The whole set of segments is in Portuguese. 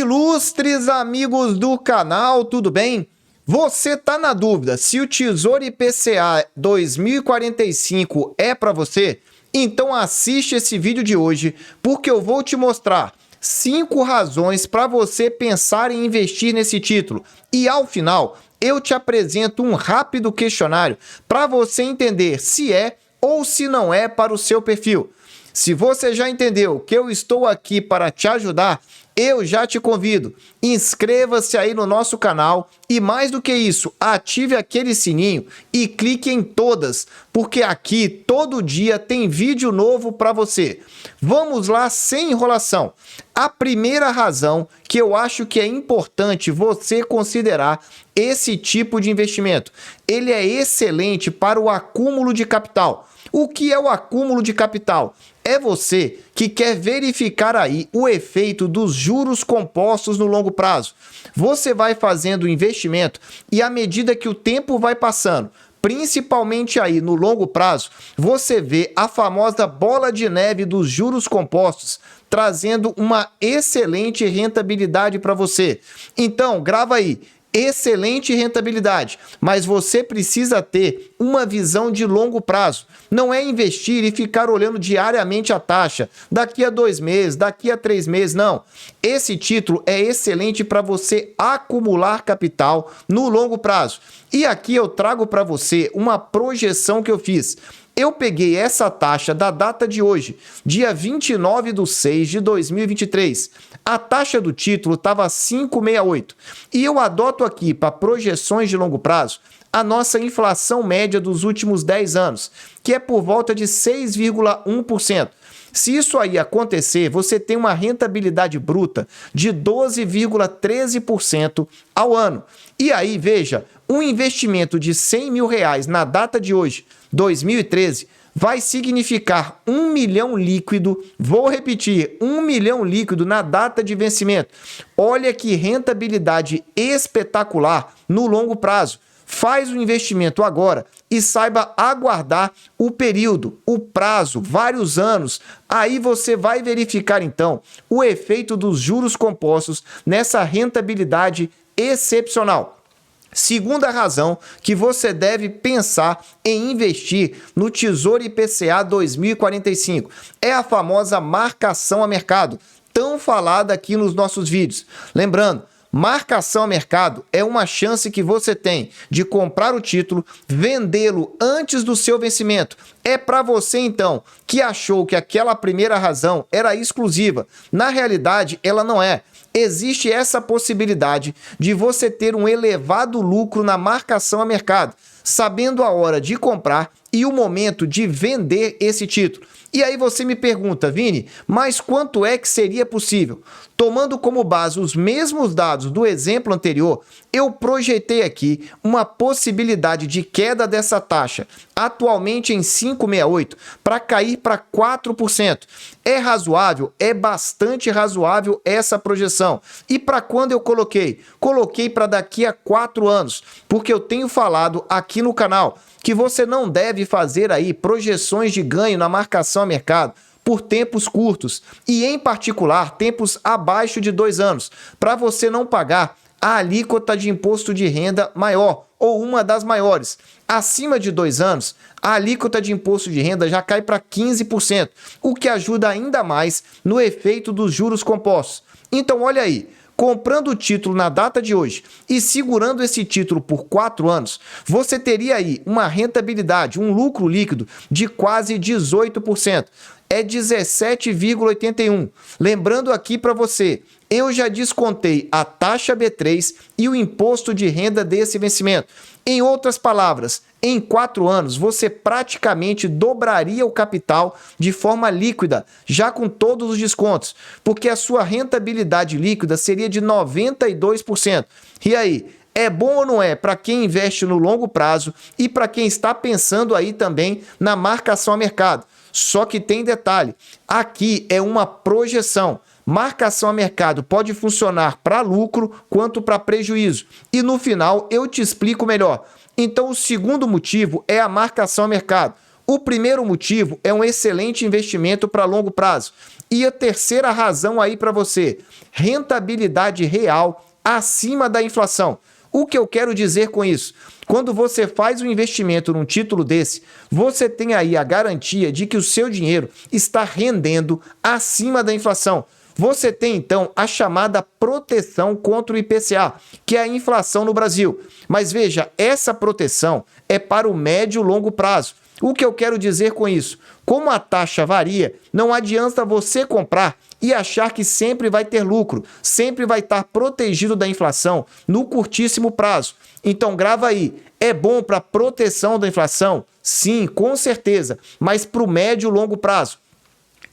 Ilustres amigos do canal, tudo bem? Você tá na dúvida se o Tesouro IPCA 2045 é para você? Então assiste esse vídeo de hoje, porque eu vou te mostrar 5 razões para você pensar em investir nesse título. E ao final, eu te apresento um rápido questionário para você entender se é ou se não é para o seu perfil. Se você já entendeu que eu estou aqui para te ajudar, eu já te convido, inscreva-se aí no nosso canal e mais do que isso, ative aquele sininho e clique em todas, porque aqui todo dia tem vídeo novo para você. Vamos lá sem enrolação. A primeira razão que eu acho que é importante você considerar esse tipo de investimento, ele é excelente para o acúmulo de capital. O que é o acúmulo de capital? É você que quer verificar aí o efeito dos juros compostos no longo prazo. Você vai fazendo o investimento e à medida que o tempo vai passando, principalmente aí no longo prazo, você vê a famosa bola de neve dos juros compostos, trazendo uma excelente rentabilidade para você. Então, grava aí. Excelente rentabilidade, mas você precisa ter uma visão de longo prazo. Não é investir e ficar olhando diariamente a taxa, daqui a 2 meses, daqui a 3 meses, não. Esse título é excelente para você acumular capital no longo prazo. E aqui eu trago para você uma projeção que eu fiz. Eu peguei essa taxa da data de hoje, dia 29/6/2023. A taxa do título estava 5,68. E eu adoto aqui para projeções de longo prazo a nossa inflação média dos últimos 10 anos, que é por volta de 6,1%. Se isso aí acontecer, você tem uma rentabilidade bruta de 12,13% ao ano. E aí, veja, um investimento de R$100 mil na data de hoje, 2013, vai significar 1 milhão líquido, vou repetir, 1 milhão líquido na data de vencimento. Olha que rentabilidade espetacular no longo prazo. Faz o investimento agora e saiba aguardar o período, o prazo, vários anos. Aí você vai verificar então o efeito dos juros compostos nessa rentabilidade excepcional. Segunda razão que você deve pensar em investir no Tesouro IPCA 2045 é a famosa marcação a mercado, tão falada aqui nos nossos vídeos. Lembrando, marcação a mercado é uma chance que você tem de comprar o título, vendê-lo antes do seu vencimento. É para você, então, que achou que aquela primeira razão era exclusiva. Na realidade, ela não é. Existe essa possibilidade de você ter um elevado lucro na marcação a mercado, sabendo a hora de comprar e o momento de vender esse título. E aí você me pergunta, Vini, mas quanto é que seria possível? Tomando como base os mesmos dados do exemplo anterior, eu projetei aqui uma possibilidade de queda dessa taxa, atualmente em 5,68, para cair para 4%. É razoável? É bastante razoável essa projeção. E para quando eu coloquei? Coloquei para daqui a 4 anos, porque eu tenho falado aqui no canal que você não deve fazer aí projeções de ganho na marcação a mercado por tempos curtos e, em particular, tempos abaixo de 2 anos, para você não pagar a alíquota de imposto de renda maior ou uma das maiores. Acima de 2 anos, a alíquota de imposto de renda já cai para 15%, o que ajuda ainda mais no efeito dos juros compostos. Então, olha aí. Comprando o título na data de hoje e segurando esse título por 4 anos, você teria aí uma rentabilidade, um lucro líquido de quase 18%. É 17,81. Lembrando aqui para você, eu já descontei a taxa B3 e o imposto de renda desse vencimento. Em outras palavras, em 4 anos, você praticamente dobraria o capital de forma líquida, já com todos os descontos, porque a sua rentabilidade líquida seria de 92%. E aí, é bom ou não é para quem investe no longo prazo e para quem está pensando aí também na marcação a mercado? Só que tem detalhe, aqui é uma projeção. Marcação a mercado pode funcionar para lucro quanto para prejuízo. E no final eu te explico melhor. Então o segundo motivo é a marcação a mercado. O primeiro motivo é um excelente investimento para longo prazo. E a terceira razão aí para você, rentabilidade real acima da inflação. O que eu quero dizer com isso? Quando você faz um investimento num título desse, você tem aí a garantia de que o seu dinheiro está rendendo acima da inflação. Você tem, então, a chamada proteção contra o IPCA, que é a inflação no Brasil. Mas veja, essa proteção é para o médio e longo prazo. O que eu quero dizer com isso? Como a taxa varia, não adianta você comprar e achar que sempre vai ter lucro, sempre vai estar protegido da inflação no curtíssimo prazo. Então grava aí, é bom para proteção da inflação? Sim, com certeza, mas para o médio e longo prazo.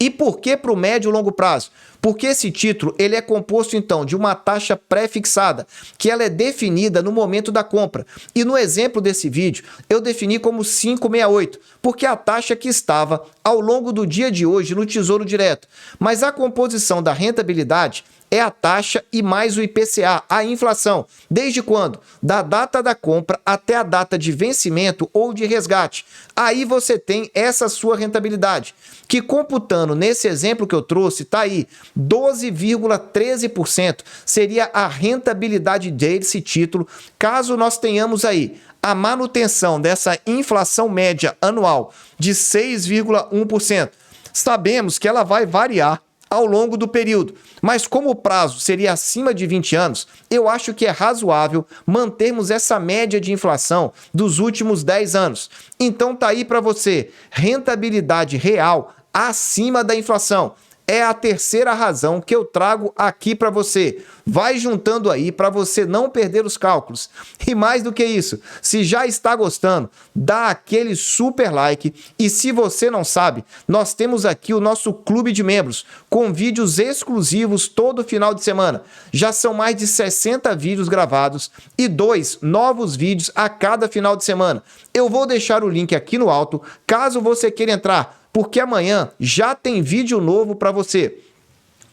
E por que para o médio e longo prazo? Porque esse título ele é composto, então, de uma taxa pré-fixada, que ela é definida no momento da compra. E no exemplo desse vídeo, eu defini como 5,68, porque é a taxa que estava ao longo do dia de hoje no Tesouro Direto. Mas a composição da rentabilidade é a taxa e mais o IPCA, a inflação. Desde quando? Da data da compra até a data de vencimento ou de resgate. Aí você tem essa sua rentabilidade, que computando nesse exemplo que eu trouxe, está aí, 12,13% seria a rentabilidade desse título, caso nós tenhamos aí a manutenção dessa inflação média anual de 6,1%. Sabemos que ela vai variar ao longo do período, mas como o prazo seria acima de 20 anos, eu acho que é razoável mantermos essa média de inflação dos últimos 10 anos. Então tá aí para você, rentabilidade real acima da inflação. É a terceira razão que eu trago aqui para você. Vai juntando aí para você não perder os cálculos. E mais do que isso, se já está gostando, dá aquele super like. E se você não sabe, nós temos aqui o nosso clube de membros, com vídeos exclusivos todo final de semana. Já são mais de 60 vídeos gravados e 2 novos vídeos a cada final de semana. Eu vou deixar o link aqui no alto, caso você queira entrar, porque amanhã já tem vídeo novo para você.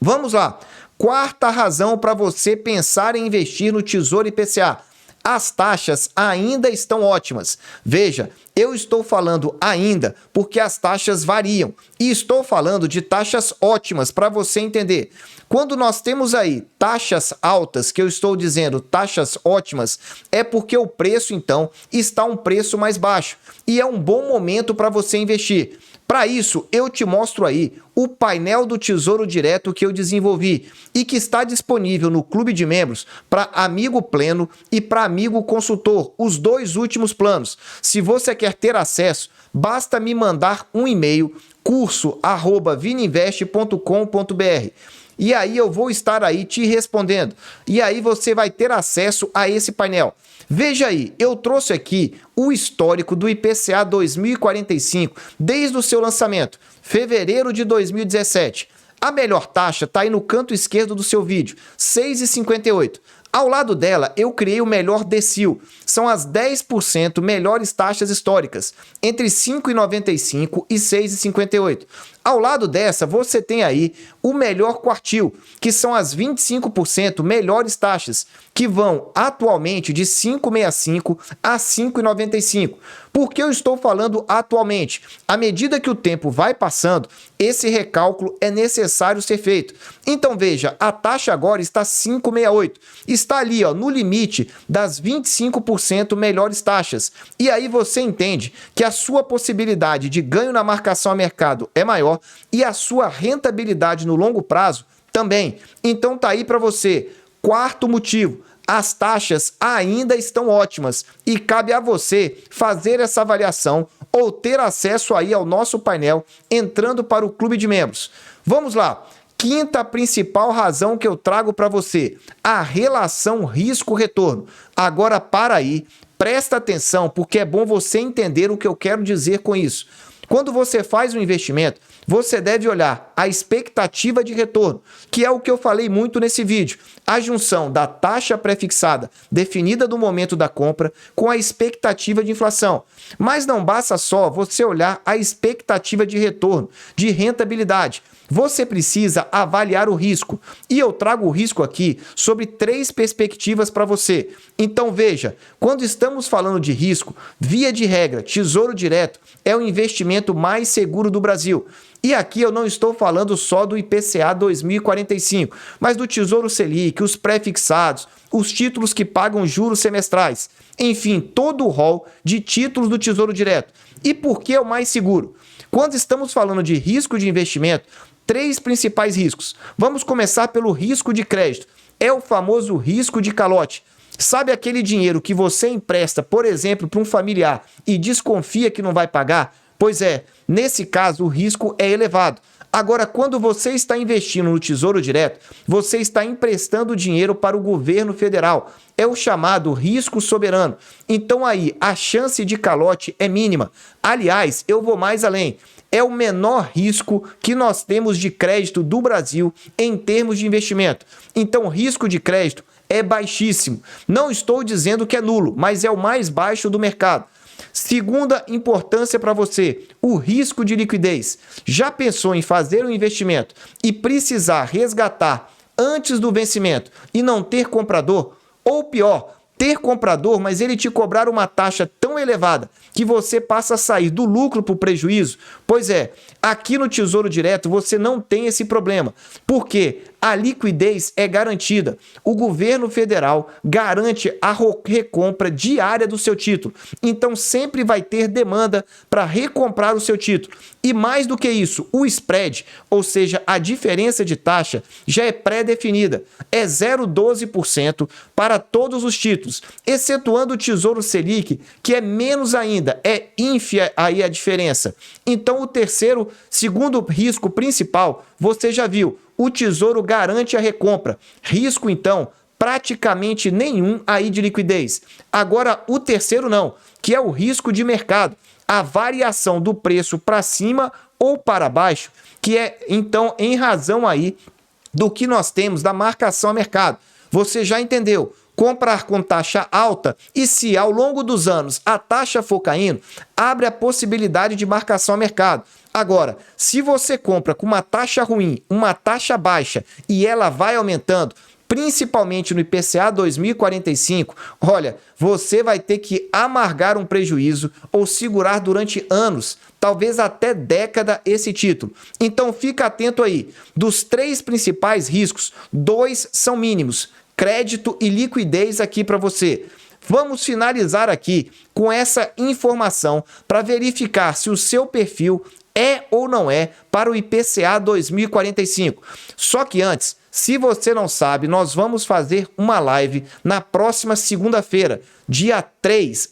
Vamos lá. Quarta razão para você pensar em investir no Tesouro IPCA. As taxas ainda estão ótimas. Veja, eu estou falando ainda porque as taxas variam. E estou falando de taxas ótimas para você entender. Quando nós temos aí taxas altas, que eu estou dizendo taxas ótimas, é porque o preço, então, está um preço mais baixo. E é um bom momento para você investir. Para isso, eu te mostro aí o painel do Tesouro Direto que eu desenvolvi e que está disponível no Clube de Membros para amigo pleno e para amigo consultor, os 2 últimos planos. Se você quer ter acesso, basta me mandar um e-mail, curso@vininvest.com.br. E aí eu vou estar aí te respondendo. E aí você vai ter acesso a esse painel. Veja aí, eu trouxe aqui o histórico do IPCA 2045, desde o seu lançamento, fevereiro de 2017. A melhor taxa está aí no canto esquerdo do seu vídeo, 6,58. Ao lado dela, eu criei o melhor decil. São as 10% melhores taxas históricas, entre 5,95 e 6,58. Ao lado dessa, você tem aí o melhor quartil, que são as 25% melhores taxas, que vão atualmente de 5,65 a 5,95. Por que eu estou falando atualmente? À medida que o tempo vai passando, esse recálculo é necessário ser feito. Então veja, a taxa agora está 5,68. Está ali, ó, no limite das 25% melhores taxas. E aí você entende que a sua possibilidade de ganho na marcação a mercado é maior e a sua rentabilidade no longo prazo também. Então tá aí para você. Quarto motivo, as taxas ainda estão ótimas e cabe a você fazer essa avaliação ou ter acesso aí ao nosso painel entrando para o Clube de Membros. Vamos lá. Quinta principal razão que eu trago para você, a relação risco-retorno. Agora para aí, presta atenção porque é bom você entender o que eu quero dizer com isso. Quando você faz um investimento, você deve olhar a expectativa de retorno, que é o que eu falei muito nesse vídeo. A junção da taxa pré-fixada, definida no momento da compra, com a expectativa de inflação. Mas não basta só você olhar a expectativa de retorno, de rentabilidade. Você precisa avaliar o risco. E eu trago o risco aqui sobre 3 perspectivas para você. Então veja, quando estamos falando de risco, via de regra, Tesouro Direto é o investimento mais seguro do Brasil. E aqui eu não estou falando só do IPCA 2045, mas do Tesouro Selic, os pré-fixados, os títulos que pagam juros semestrais, enfim, todo o rol de títulos do Tesouro Direto. E por que é o mais seguro? Quando estamos falando de risco de investimento, 3 principais riscos. Vamos começar pelo risco de crédito. É o famoso risco de calote. Sabe aquele dinheiro que você empresta, por exemplo, para um familiar e desconfia que não vai pagar? Pois é, nesse caso o risco é elevado. Agora, quando você está investindo no Tesouro Direto, você está emprestando dinheiro para o governo federal. É o chamado risco soberano. Então aí, a chance de calote é mínima. Aliás, eu vou mais além. É o menor risco que nós temos de crédito do Brasil em termos de investimento. Então, o risco de crédito é baixíssimo. Não estou dizendo que é nulo, mas é o mais baixo do mercado. Segunda importância para você, o risco de liquidez. Já pensou em fazer um investimento e precisar resgatar antes do vencimento e não ter comprador? Ou pior, ter comprador, mas ele te cobrar uma taxa tão elevada que você passa a sair do lucro para o prejuízo? Pois é, aqui no Tesouro Direto você não tem esse problema, porque a liquidez é garantida. O governo federal garante a recompra diária do seu título. Então sempre vai ter demanda para recomprar o seu título. E mais do que isso, o spread, ou seja, a diferença de taxa, já é pré-definida. É 0,12% para todos os títulos, excetuando o Tesouro Selic, que é menos ainda, é ínfima aí a diferença. Então o segundo risco principal, você já viu, o Tesouro garante a recompra. Risco, então, praticamente nenhum aí de liquidez. Agora, o terceiro não, que é o risco de mercado. A variação do preço para cima ou para baixo, que é, então, em razão aí do que nós temos da marcação a mercado. Você já entendeu? Comprar com taxa alta e se ao longo dos anos a taxa for caindo, abre a possibilidade de marcação a mercado. Agora, se você compra com uma taxa ruim, uma taxa baixa e ela vai aumentando, principalmente no IPCA 2045, olha, você vai ter que amargar um prejuízo ou segurar durante anos, talvez até década esse título. Então fica atento aí. Dos 3 principais riscos, 2 são mínimos: crédito e liquidez aqui para você. Vamos finalizar aqui com essa informação para verificar se o seu perfil é ou não é para o IPCA 2045. Só que antes, se você não sabe, nós vamos fazer uma live na próxima segunda-feira, dia 3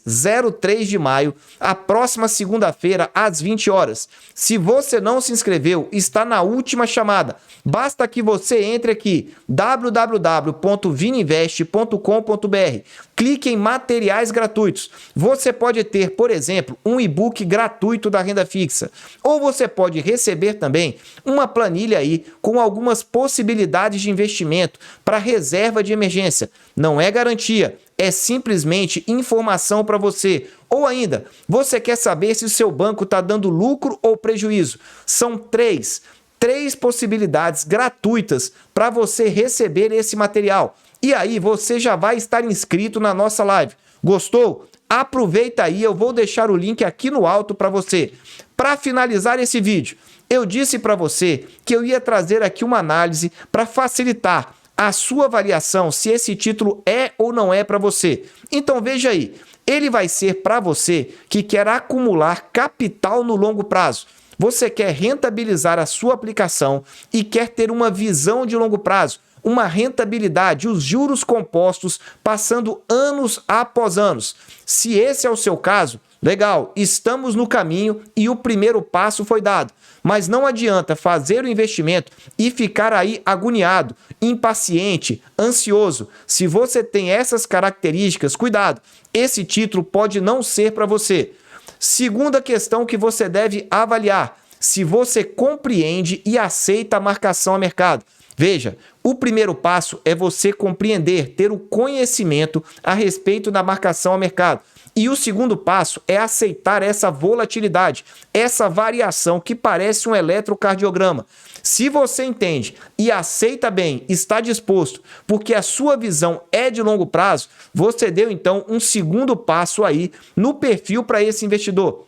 de maio, a próxima segunda-feira, às 20 horas. Se você não se inscreveu, está na última chamada. Basta que você entre aqui, www.vininvest.com.br. Clique em materiais gratuitos. Você pode ter, por exemplo, um e-book gratuito da renda fixa. Ou você pode receber também uma planilha aí com algumas possibilidades de investimento para reserva de emergência. Não é garantia, é simplesmente informação para você. Ou ainda, você quer saber se o seu banco está dando lucro ou prejuízo? São três possibilidades gratuitas para você receber esse material. E aí você já vai estar inscrito na nossa live. Gostou? Aproveita aí, eu vou deixar o link aqui no alto para você. Para finalizar esse vídeo, eu disse para você que eu ia trazer aqui uma análise para facilitar a sua avaliação se esse título é ou não é para você. Então veja aí, ele vai ser para você que quer acumular capital no longo prazo. Você quer rentabilizar a sua aplicação e quer ter uma visão de longo prazo, uma rentabilidade, os juros compostos passando anos após anos. Se esse é o seu caso, legal, estamos no caminho e o primeiro passo foi dado. Mas não adianta fazer o investimento e ficar aí agoniado, impaciente, ansioso. Se você tem essas características, cuidado, esse título pode não ser para você. Segunda questão que você deve avaliar: se você compreende e aceita a marcação a mercado. Veja, o primeiro passo é você compreender, ter o conhecimento a respeito da marcação a mercado. E o segundo passo é aceitar essa volatilidade, essa variação que parece um eletrocardiograma. Se você entende e aceita bem, está disposto, porque a sua visão é de longo prazo, você deu então um segundo passo aí no perfil para esse investidor.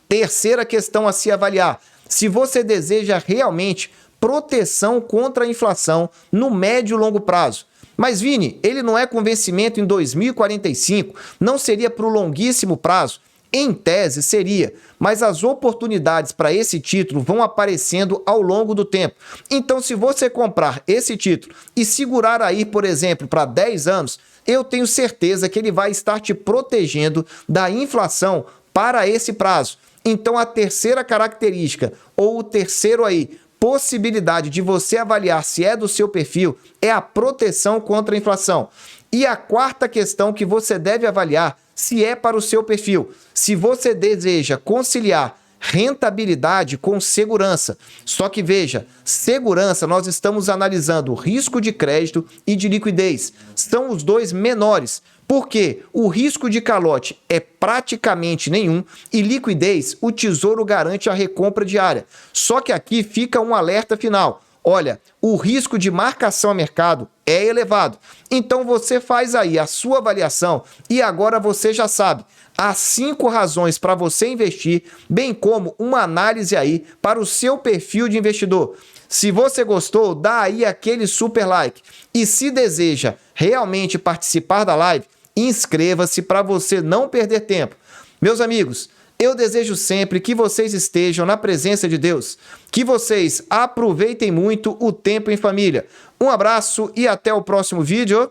Terceira questão a se avaliar: se você deseja realmente proteção contra a inflação no médio e longo prazo. Mas, Vini, ele não é com vencimento em 2045, não seria para o longuíssimo prazo? Em tese, seria, mas as oportunidades para esse título vão aparecendo ao longo do tempo. Então, se você comprar esse título e segurar aí, por exemplo, para 10 anos, eu tenho certeza que ele vai estar te protegendo da inflação para esse prazo. Então, a terceira característica, ou o terceiro aí, possibilidade de você avaliar se é do seu perfil, é a proteção contra a inflação. E a quarta questão que você deve avaliar se é para o seu perfil, se você deseja conciliar rentabilidade com segurança. Só que veja, segurança nós estamos analisando risco de crédito e de liquidez. São os dois menores. Porque o risco de calote é praticamente nenhum e liquidez, o Tesouro garante a recompra diária. Só que aqui fica um alerta final. Olha, o risco de marcação a mercado é elevado. Então você faz aí a sua avaliação e agora você já sabe. Há 5 razões para você investir, bem como uma análise aí para o seu perfil de investidor. Se você gostou, dá aí aquele super like. E se deseja realmente participar da live, inscreva-se para você não perder tempo. Meus amigos, eu desejo sempre que vocês estejam na presença de Deus, que vocês aproveitem muito o tempo em família. Um abraço e até o próximo vídeo.